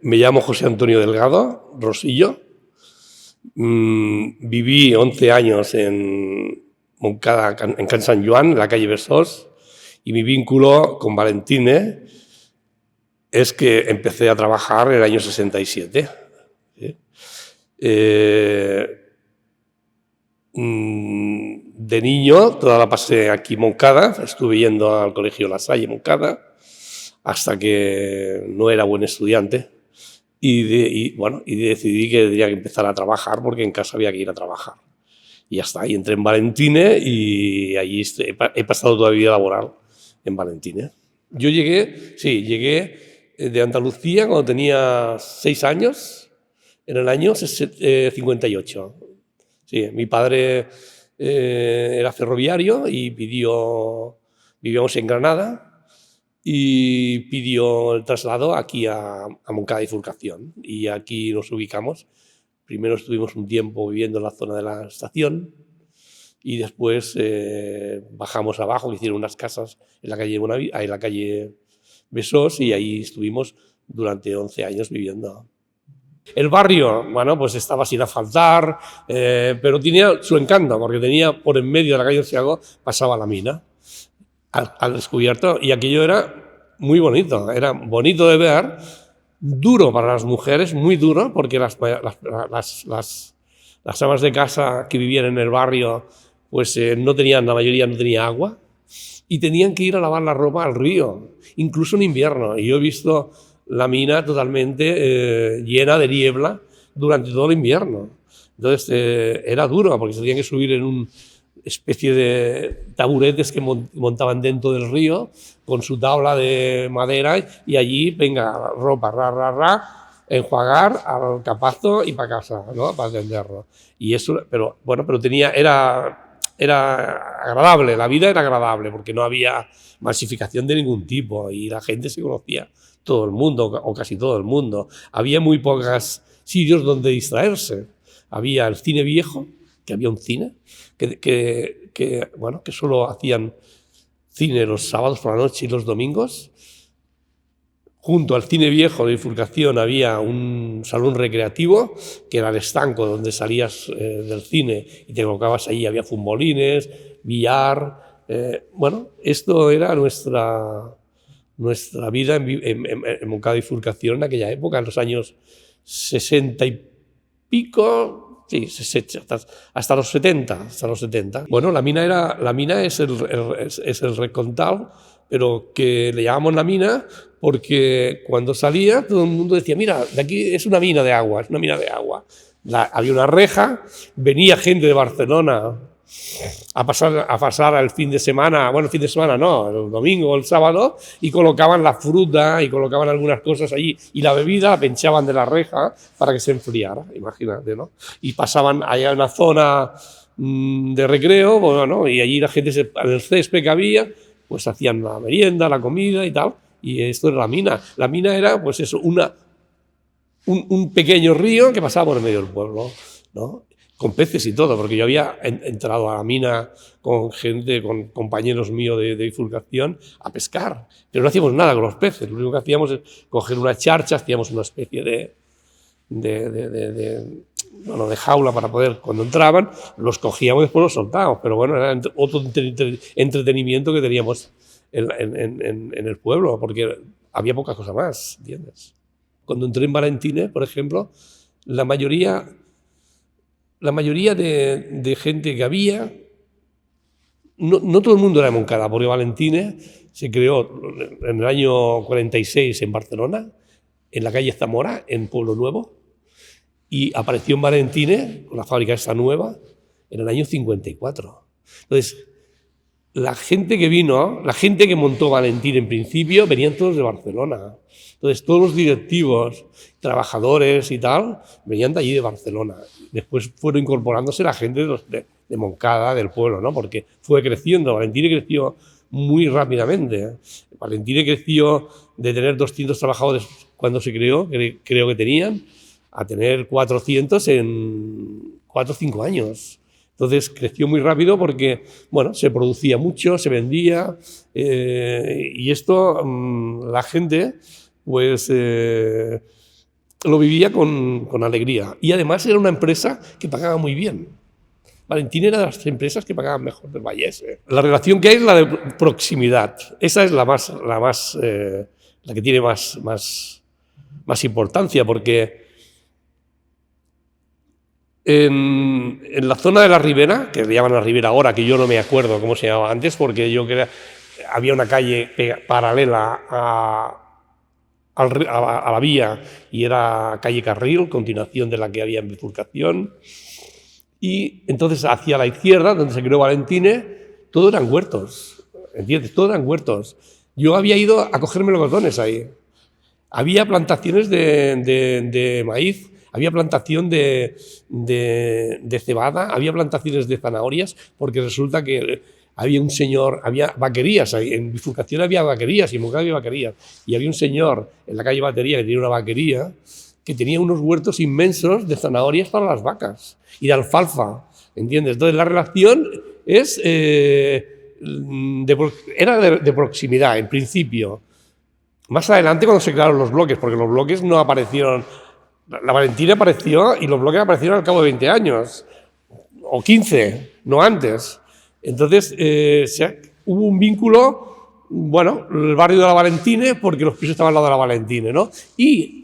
Me llamo José Antonio Delgado Rosillo. Viví 11 años en Moncada, en Can Sant Joan, en la calle Besós, y mi vínculo con Valentine es que empecé a trabajar en el año 67. ¿Sí? De niño, toda la pasé aquí en Moncada, estuve yendo al colegio La Salle, Moncada, hasta que no era buen estudiante. Y decidí que tenía que empezar a trabajar porque en casa había que ir a trabajar. Y ya está, y entré en Valentine y allí he pasado toda mi vida laboral en Valentine. Yo llegué de Andalucía cuando tenía 6 años, en el año 58. Sí, mi padre era ferroviario y vivíamos en Granada, y pidió el traslado aquí a Moncada Bifurcación, y aquí nos ubicamos. Primero estuvimos un tiempo viviendo en la zona de la estación y después bajamos abajo, que hicieron unas casas en la calle Besós, y ahí estuvimos durante 11 años viviendo. El barrio, bueno, pues estaba sin asfaltar, pero tenía su encanto, porque tenía por en medio de la calle del Ciago pasaba la mina al descubierto, y aquello era muy bonito, era bonito de ver, duro para las mujeres, muy duro, porque las amas de casa que vivían en el barrio, pues la mayoría no tenía agua, y tenían que ir a lavar la ropa al río, incluso en invierno. Y yo he visto la mina totalmente llena de niebla durante todo el invierno. Entonces era duro, porque se tenían que subir en una especie de taburetes que montaban dentro del río con su tabla de madera, y allí, venga, ropa, enjuagar al capazo y para casa, ¿no? Para tenderlo. Y eso, pero bueno, era agradable, la vida era agradable, porque no había masificación de ningún tipo y la gente se conocía, todo el mundo, o casi todo el mundo. Había muy pocos sitios donde distraerse. Había el cine viejo, que había un cine, que solo hacían cine los sábados por la noche y los domingos. Junto al cine viejo de Bifurcación había un salón recreativo, que era el estanco donde salías del cine y te colocabas allí. Había futbolines, billar. Esto era nuestra vida en Moncada Bifurcación en aquella época, en los años 60 y pico. Sí, hasta los 70. Bueno, la mina es el Recontal, pero que le llamamos la mina porque cuando salía todo el mundo decía: mira, de aquí es una mina de agua, había una reja, venía gente de Barcelona a pasar el fin de semana, el domingo o el sábado, y colocaban la fruta y colocaban algunas cosas allí, y la bebida la pinchaban de la reja para que se enfriara, imagínate, ¿no? Y pasaban allá en una zona de recreo, y allí la gente, en el césped que había, pues hacían la merienda, la comida y tal, y esto era la mina. La mina era, pues eso, un pequeño río que pasaba por el medio del pueblo, ¿no? Con peces y todo, porque yo había entrado a la mina con compañeros míos de Bifurcación a pescar, pero no hacíamos nada con los peces. Lo único que hacíamos es coger una charcha, hacíamos una especie de jaula para poder, cuando entraban, los cogíamos y después los soltábamos. Pero bueno, era otro entretenimiento que teníamos en el pueblo, porque había poca cosa más, ¿entiendes? Cuando entré en Valentine, por ejemplo, la mayoría de gente que había, no todo el mundo era de Moncada, porque Valentine se creó en el año 46 en Barcelona, en la calle Zamora, en Pueblo Nuevo, y apareció en Valentine, con la fábrica esta nueva, en el año 54. Entonces, la gente que montó Valentine en principio, venían todos de Barcelona. Entonces, todos los directivos, trabajadores y tal, venían de allí de Barcelona. Después fueron incorporándose la gente de Moncada, del pueblo, ¿no? Porque fue creciendo. Valentine creció muy rápidamente. Valentine creció de tener 200 trabajadores cuando se creó, creo que tenían, a tener 400 en 4 o 5 años. Entonces creció muy rápido porque, se producía mucho, se vendía, y esto la gente, pues lo vivía con alegría. Y además era una empresa que pagaba muy bien. Valentín era de las empresas que pagaban mejor del Vallès. La relación que hay es la de proximidad. Esa es la que tiene más importancia, porque en la zona de la Ribera, que le llaman la Ribera ahora, que yo no me acuerdo cómo se llamaba antes, porque yo creo que había una calle paralela a la vía y era calle Carril, continuación de la que había en bifurcación. Y entonces hacia la izquierda, donde se creó Valentine, todo eran huertos, ¿entiendes? Todo eran huertos. Yo había ido a coger melocotones ahí. Había plantaciones de maíz, había plantación de cebada, había plantaciones de zanahorias, porque resulta que había un señor, había vaquerías, en bifurcación había vaquerías y en Moncada había vaquerías. Y había un señor en la calle Batería que tenía una vaquería, que tenía unos huertos inmensos de zanahorias para las vacas y de alfalfa, ¿entiendes? Entonces la relación es, era de proximidad, en principio. Más adelante cuando se crearon los bloques, porque los bloques no aparecieron, la Valentina apareció y los bloques aparecieron al cabo de 20 años, o 15, no antes. Entonces hubo un vínculo, bueno, el barrio de la Valentine, porque los pisos estaban al lado de la Valentine, ¿no? Y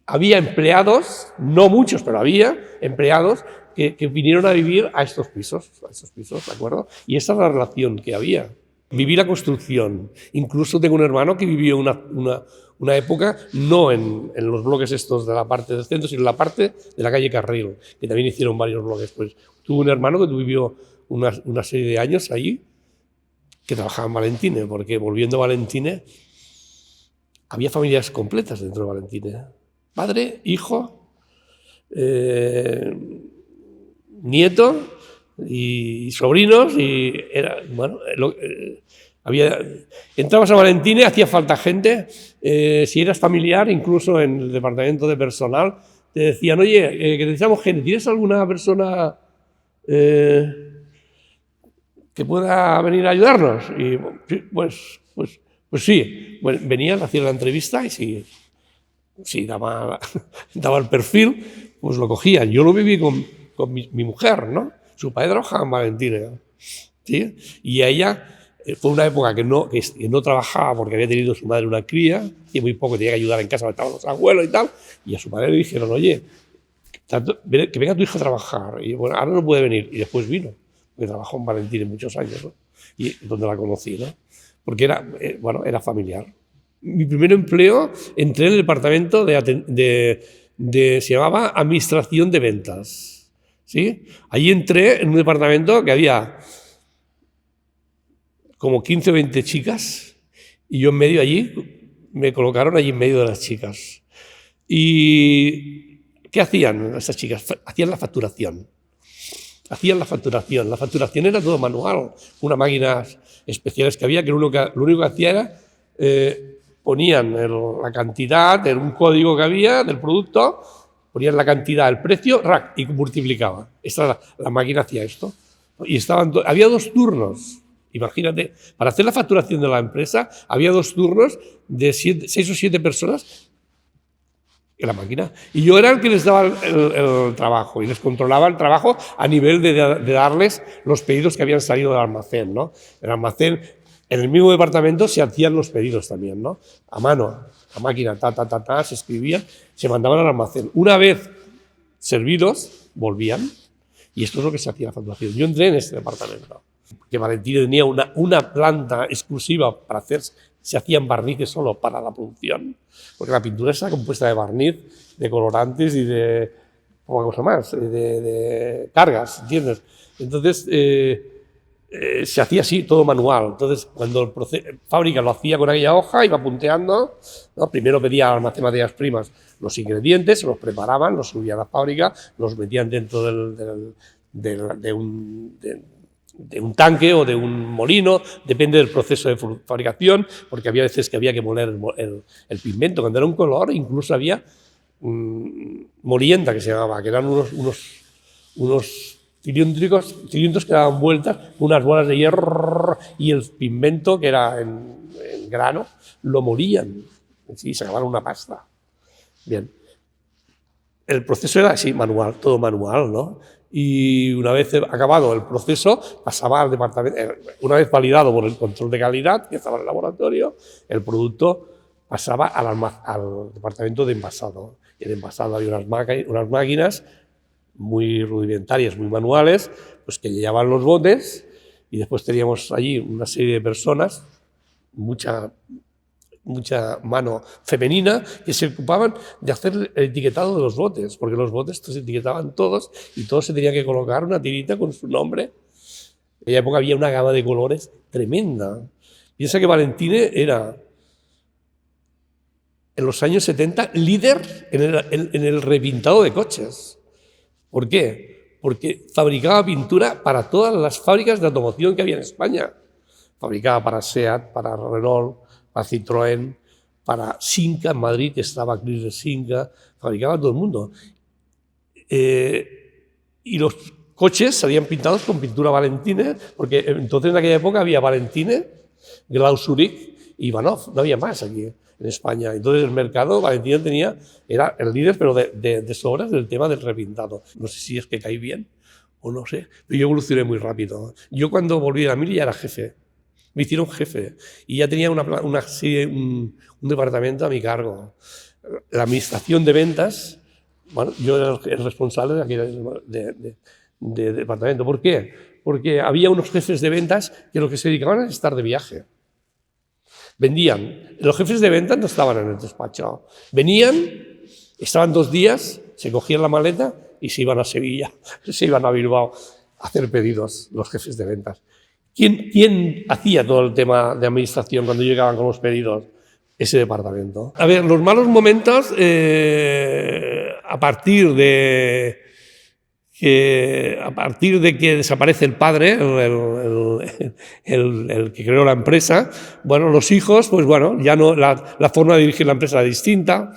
había empleados, no muchos, pero había empleados que vinieron a vivir a estos pisos, ¿de acuerdo? Y esa es la relación que había. Viví la construcción. Incluso tengo un hermano que vivió una época, no en los bloques estos de la parte del centro, sino en la parte de la calle Carril, que también hicieron varios bloques. Pues tuve un hermano que vivió una serie de años allí, que trabajaba en Valentine, porque volviendo a Valentine, había familias completas dentro de Valentine. Padre, hijo, nieto y sobrinos, y era, bueno, entrabas a Valentine, hacía falta gente, si eras familiar, incluso en el departamento de personal, te decían, oye, que necesitamos gente, ¿tienes alguna persona que pueda venir a ayudarnos? Y pues sí, bueno, venían, hacían la entrevista y si daba el perfil, pues lo cogían. Yo lo viví con mi mujer, ¿no? Su padre trabajaba en Valentine, ¿sí? Y a ella fue una época que no trabajaba porque había tenido su madre una cría y muy poco tenía que ayudar en casa, porque estaban los abuelos y tal. Y a su padre le dijeron, oye, que venga tu hija a trabajar. Y bueno, ahora no puede venir. Y después vino, porque trabajó en Valentine muchos años, ¿no? Y donde la conocí, ¿no? Porque era familiar. Mi primer empleo, entré en el departamento se llamaba Administración de Ventas, ¿sí? Allí entré en un departamento que había como 15 o 20 chicas y yo en medio allí, me colocaron allí en medio de las chicas. ¿Y qué hacían esas chicas? Hacían la facturación. La facturación era todo manual, unas máquinas especiales que había, que lo único que hacía era ponían la cantidad, en un código que había del producto, ponían la cantidad, el precio, y multiplicaba. La máquina hacía esto. Y había 2 turnos. Imagínate, para hacer la facturación de la empresa, había 2 turnos de 6 o 7 personas en la máquina. Y yo era el que les daba el trabajo y les controlaba el trabajo a nivel de darles los pedidos que habían salido del almacén, ¿no? El almacén, en el mismo departamento se hacían los pedidos también, ¿no? A mano, a máquina, se escribían, se mandaban al almacén. Una vez servidos, volvían y esto es lo que se hacía la facturación. Yo entré en este departamento, que Valentine tenía una planta exclusiva para se hacían barnices solo para la producción, porque la pintura está compuesta de barniz, de colorantes y de poca cosa más, de cargas, ¿entiendes? Entonces, se hacía así, todo manual. Entonces, cuando fábrica lo hacía con aquella hoja, iba punteando, ¿no? Primero pedía al almacén de materias primas los ingredientes, los preparaban, los subían a la fábrica, los metían dentro de un tanque o de un molino, depende del proceso de fabricación, porque había veces que había que moler el pigmento. Cuando era un color, incluso había molienda, que se llamaba, que eran unos cilindros que daban vueltas, unas bolas de hierro, y el pigmento, que era en grano, lo molían, ¿sí? Sacaban una pasta. Bien. el proceso era así, manual, todo manual, ¿no? Y una vez acabado el proceso, pasaba al departamento, una vez validado por el control de calidad, que estaba en el laboratorio, el producto pasaba al departamento de envasado. Y en envasado había unas máquinas muy rudimentarias, muy manuales, pues que llevaban los botes, y después teníamos allí una serie de personas, mucha mano femenina, que se ocupaban de hacer el etiquetado de los botes, porque los botes se etiquetaban todos y todos se tenían que colocar una tirita con su nombre. En aquella época había una gama de colores tremenda. Piensa que Valentine era, en los años 70, líder en el repintado de coches. ¿Por qué? Porque fabricaba pintura para todas las fábricas de automoción que había en España. Fabricaba para SEAT, para Renault, para Citroën, para Simca en Madrid, que estaba Chrysler Simca, fabricaba todo el mundo. Y los coches salían pintados con pintura Valentine, porque entonces en aquella época había Valentine, Glasurik y Ivanov, no había más aquí en España. Entonces el mercado, Valentine era el líder, pero de sobras del tema del repintado. No sé si es que caí bien o no sé, pero yo evolucioné muy rápido. Yo cuando volví a la mili ya era jefe. Me hicieron jefe y ya tenía un departamento a mi cargo. La administración de ventas, bueno, yo era el responsable de aquel departamento. ¿Por qué? Porque había unos jefes de ventas que lo que se dedicaban a estar de viaje. Vendían. Los jefes de ventas no estaban en el despacho. Venían, estaban 2 días, se cogían la maleta y se iban a Sevilla, se iban a Bilbao a hacer pedidos, los jefes de ventas. ¿Quién hacía todo el tema de administración cuando llegaban con los pedidos? Ese departamento. A ver, los malos momentos, a partir de que desaparece el padre, el que creó la empresa, bueno, los hijos, pues bueno, ya no, la forma de dirigir la empresa era distinta.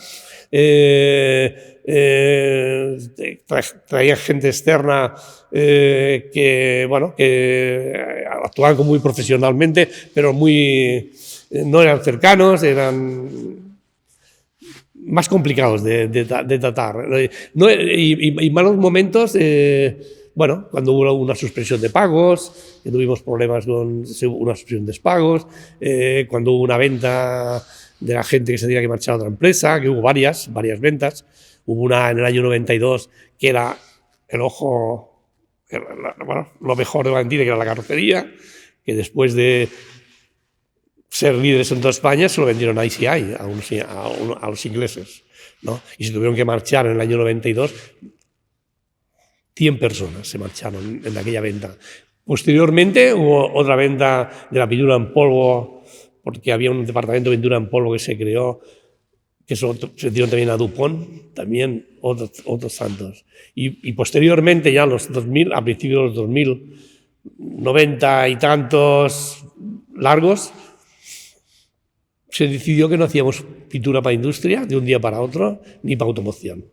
Traía gente externa que actuaban muy profesionalmente, pero no eran cercanos, eran más complicados de tratar. Y malos momentos, cuando hubo una suspensión de pagos, que tuvimos problemas con una suspensión de pagos, cuando hubo una venta de la gente que se tenía que marchar a otra empresa, que hubo varias ventas. Hubo una en el año 92 que era lo mejor de Valentine, que era la carrocería, que después de ser líderes en toda España se lo vendieron a ICI, a los ingleses, ¿no? Y se tuvieron que marchar en el año 92. 100 personas se marcharon en aquella venta. Posteriormente hubo otra venta de la pintura en polvo, porque había un departamento de pintura en polvo que se creó, que se dieron también a Dupont, también otros tantos. Y posteriormente, ya en los 2000, a principios de los 2000, 90 y tantos largos, se decidió que no hacíamos pintura para industria de un día para otro, ni para automoción.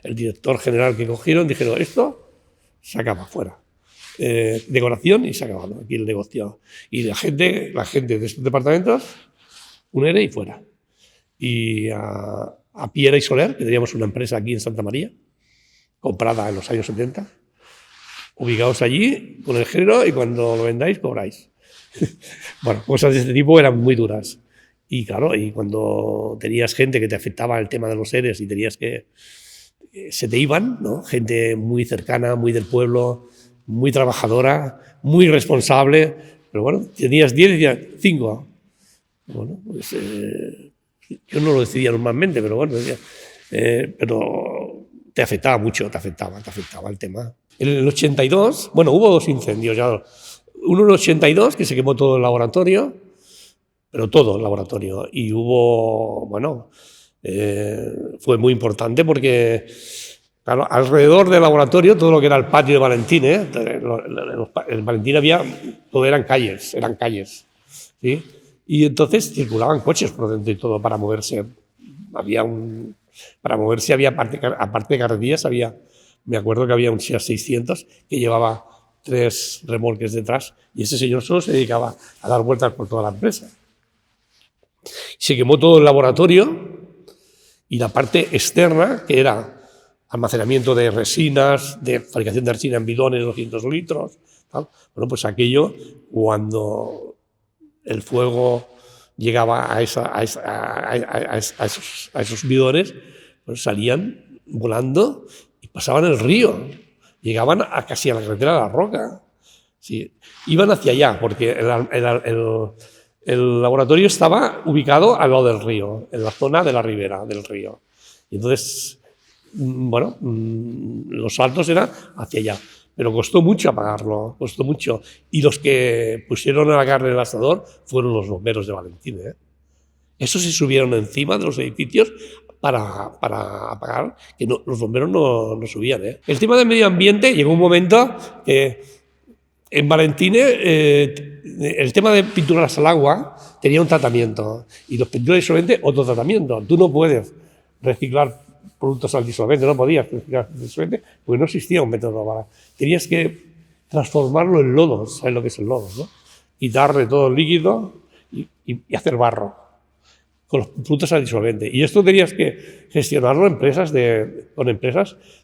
El director general que cogieron dijeron, esto se acaba fuera. Decoración y se acaba, ¿no? Aquí el negocio. Y la gente de estos departamentos, un ERE y fuera. Y a Piera y Soler, que teníamos una empresa aquí en Santa María, comprada en los años 70, ubicados allí con el género y cuando lo vendáis, cobráis. Bueno, cosas de este tipo eran muy duras. Y claro, y cuando tenías gente que te afectaba el tema de los EREs y tenías que... se te iban, ¿no? Gente muy cercana, muy del pueblo, muy trabajadora, muy responsable, pero bueno, tenías 10 y decías 5. Bueno, pues yo no lo decidía normalmente, pero bueno, pero te afectaba mucho, te afectaba el tema. En el 82, bueno, hubo 2 incendios ya. Uno en el 82, que se quemó todo el laboratorio, pero todo el laboratorio. Y hubo, fue muy importante porque, claro, alrededor del laboratorio, todo lo que era el patio de Valentine, el Valentine todo eran calles, ¿sí? Y entonces circulaban coches por dentro y todo para moverse. Aparte de carretillas, me acuerdo que había un Seat 600 que llevaba 3 remolques detrás y ese señor solo se dedicaba a dar vueltas por toda la empresa. Se quemó todo el laboratorio y la parte externa, que era almacenamiento de resinas, de fabricación de resina en bidones de 200 litros. Tal. Bueno, pues aquello, cuando el fuego llegaba a esos bidones, pues salían volando y pasaban el río. Llegaban casi a la carretera de la Roca. Sí. Iban hacia allá, porque el laboratorio estaba ubicado al lado del río, en la zona de la ribera del río. Y entonces, bueno, los saltos eran hacia allá. Pero costó mucho apagarlo, costó mucho. Y los que pusieron la carne en el asador fueron los bomberos de Valentín. Esos se subieron encima de los edificios para apagar, que no, los bomberos no subían. El tema del medio ambiente, llegó un momento que en Valentín el tema de pinturas al agua tenía un tratamiento y los pinturas disolventes otro tratamiento. Tú no puedes reciclar productos al disolvente, no podías reciclar disolvente porque no existía un método para... Tenías que transformarlo en lodos, ¿sabes lo que es el lodo? ¿No? Quitarle todo el líquido y hacer barro con los productos al disolvente. Y esto tenías que gestionarlo con empresas de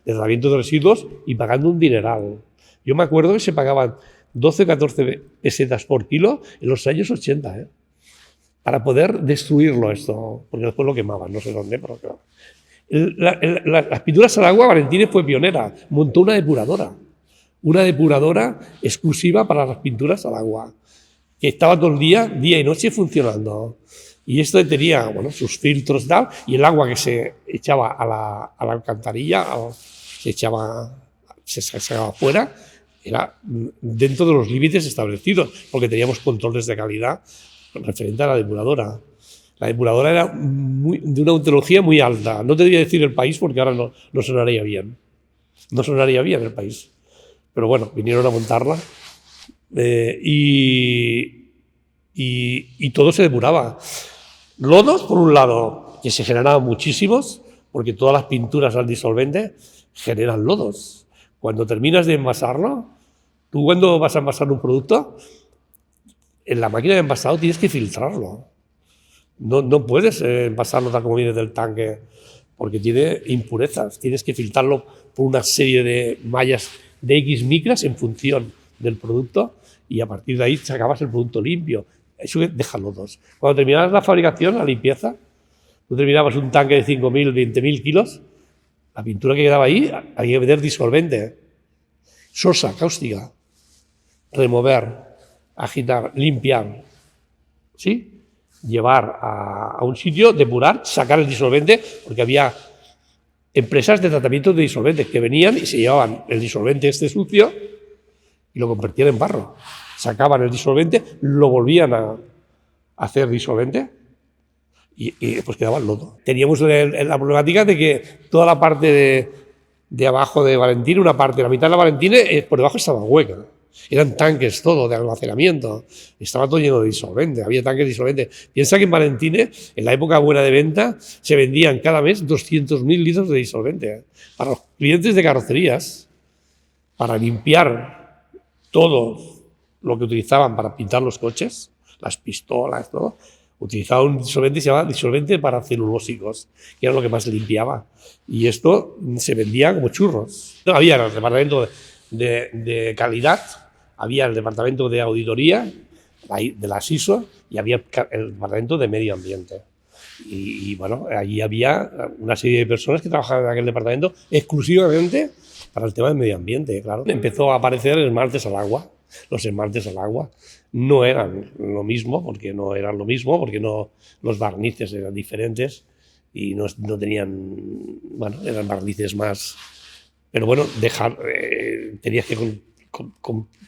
tratamiento de residuos y pagando un dineral. Yo me acuerdo que se pagaban 12 o 14 pesetas por kilo en los años 80, para poder destruirlo esto, porque después lo quemaban, no sé dónde, pero claro. Las pinturas al agua, Valentín fue pionera, montó una depuradora exclusiva para las pinturas al agua, que estaba todo el día y noche funcionando. Y esto tenía, bueno, sus filtros y tal, y el agua que se echaba a la alcantarilla, se sacaba afuera, era dentro de los límites establecidos, porque teníamos controles de calidad referente a la depuradora. La depuradora era de una ontología muy alta. No te voy a decir el país porque ahora no sonaría bien. No sonaría bien el país. Pero bueno, vinieron a montarla y todo se depuraba. Lodos, por un lado, que se generaban muchísimos, porque todas las pinturas al disolvente generan lodos. Cuando terminas de envasarlo, tú cuando vas a envasar un producto, en la máquina de envasado tienes que filtrarlo. No puedes envasarlo tal como viene del tanque, porque tiene impurezas. Tienes que filtrarlo por una serie de mallas de X micras en función del producto y a partir de ahí sacabas el producto limpio. Eso deja lodos. Cuando terminabas la fabricación, la limpieza, tú terminabas un tanque de 5.000, 20.000 kilos, la pintura que quedaba ahí había que meter disolvente, sosa, cáustica, remover, agitar, limpiar, ¿sí? Llevar a un sitio, depurar, sacar el disolvente, porque había empresas de tratamiento de disolventes que venían y se llevaban el disolvente sucio y lo convertían en barro. Sacaban el disolvente, lo volvían a hacer disolvente y después quedaba el lodo. Teníamos la problemática de que toda la parte de abajo de Valentín, una parte, la mitad de la Valentín, por debajo estaba hueca. Eran tanques todo de almacenamiento, estaba todo lleno de disolvente, había tanques de disolvente. Piensa que en Valentín, en la época buena de venta, se vendían cada mes 200.000 litros de disolvente. Para los clientes de carrocerías, para limpiar todo lo que utilizaban para pintar los coches, las pistolas, todo, utilizaban un disolvente que se llamaba disolvente para celulósicos, que era lo que más limpiaba. Y esto se vendía como churros. No había el departamento de calidad, había el departamento de auditoría de las ISO y había el departamento de medio ambiente. Y bueno, allí había una serie de personas que trabajaban en aquel departamento exclusivamente para el tema del medio ambiente, claro. Empezó a aparecer esmaltes al agua. Los esmaltes al agua no eran lo mismo, porque los barnices eran diferentes y no tenían, bueno, eran barnices más... Pero bueno, tenías que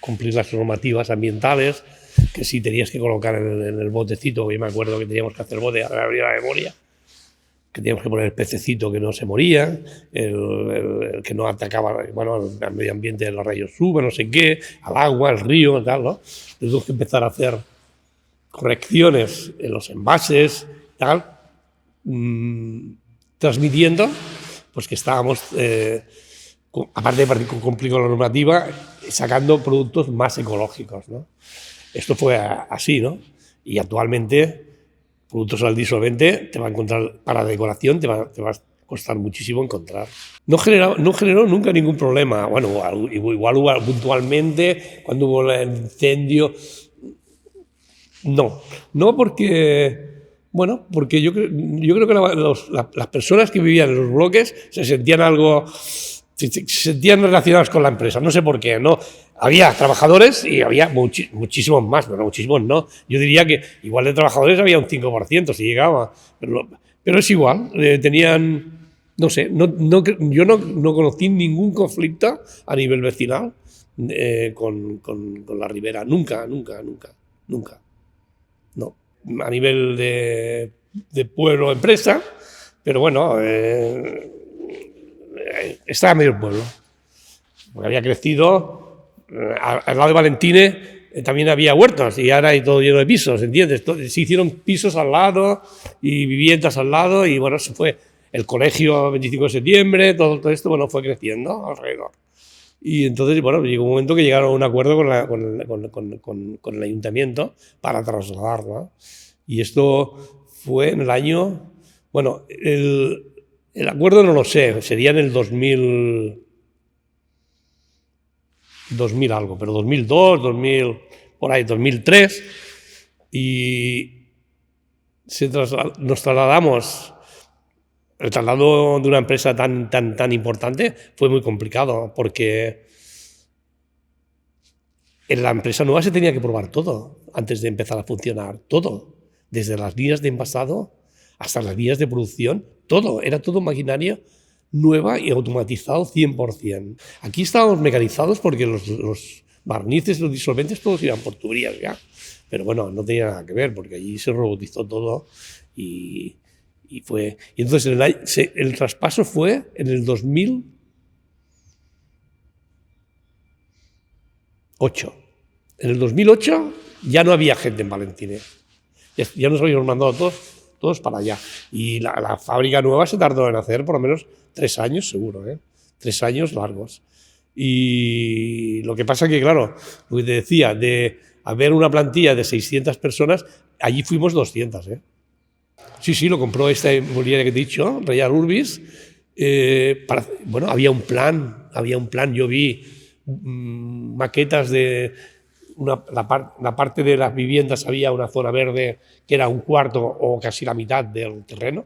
cumplir las normativas ambientales, que sí tenías que colocar en el botecito, yo me acuerdo que teníamos que hacer bote, ahora abrir la memoria, que teníamos que poner el pececito que no se moría, el que no atacaba, bueno, al medio ambiente, los rayos UV, no sé qué, al agua, al río, tal, ¿no? Tuvimos que empezar a hacer correcciones en los envases, tal, transmitiendo, pues que estábamos... aparte de cumplir con la normativa, sacando productos más ecológicos, ¿no? Esto fue así, ¿no? Y actualmente, productos al disolvente, te va a encontrar para decoración, te vas costar muchísimo encontrar. No generó nunca ningún problema. Bueno, igual hubo puntualmente, cuando hubo el incendio. No porque... Bueno, porque yo creo que las personas que vivían en los bloques se sentían relacionados con la empresa, no sé por qué, ¿no? Había trabajadores y había muchísimos más, pero muchísimos no. Yo diría que igual de trabajadores había un 5% si llegaba, pero es igual, tenían, no sé, yo no conocí ningún conflicto a nivel vecinal con la Ribera, nunca, no. A nivel de pueblo, empresa, pero bueno, estaba medio pueblo, porque había crecido, al lado de Valentine también había huertas y ahora hay todo lleno de pisos, ¿entiendes? Se hicieron pisos al lado y viviendas al lado y bueno, se fue el colegio 25 de septiembre, todo esto, bueno, fue creciendo alrededor. Y entonces, bueno, llegó un momento que llegaron a un acuerdo con el ayuntamiento para trasladarla. Y esto fue en el año... Bueno, el acuerdo no lo sé, sería en el 2000 algo, pero 2002, 2000, por ahí, 2003. Y nos trasladamos... El traslado de una empresa tan importante fue muy complicado porque en la empresa nueva se tenía que probar todo antes de empezar a funcionar, todo, desde las líneas de envasado hasta las líneas de producción, todo, era todo maquinaria nueva y automatizado 100%. Aquí estábamos mecanizados porque los barnices, los disolventes, todos iban por tuberías ya, pero bueno, no tenía nada que ver porque allí se robotizó todo y entonces el traspaso fue en el 2008. En el 2008 ya no había gente en Valentine. Ya nos habíamos mandado todos para allá. Y la fábrica nueva se tardó en hacer por lo menos 3 años, seguro, 3 años largos. Y lo que pasa que, claro, lo que te decía, de haber una plantilla de 600 personas, allí fuimos 200, Sí, lo compró esta inmobiliaria que te he dicho, Real Urbis. Bueno, había un plan. Yo vi maquetas de la parte de las viviendas, había una zona verde que era un cuarto o casi la mitad del terreno,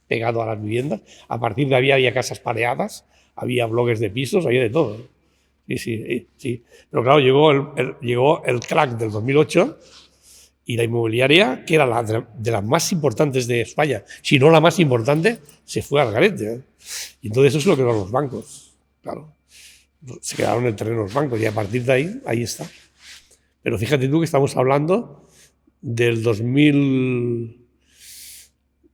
pegado a las viviendas. A partir de ahí había casas pareadas, había bloques de pisos, había de todo. Sí. Pero claro, llegó el crack del 2008 y la inmobiliaria, que era de las más importantes de España, si no la más importante, se fue al garete. Y entonces eso es lo que eran los bancos, claro. Se quedaron en el terreno los bancos y a partir de ahí está. Pero fíjate tú que estamos hablando del 2000...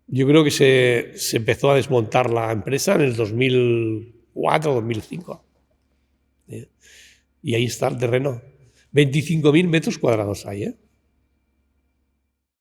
Yo creo que se empezó a desmontar la empresa en el 2004, 2005. Y ahí está el terreno. 25.000 metros cuadrados hay,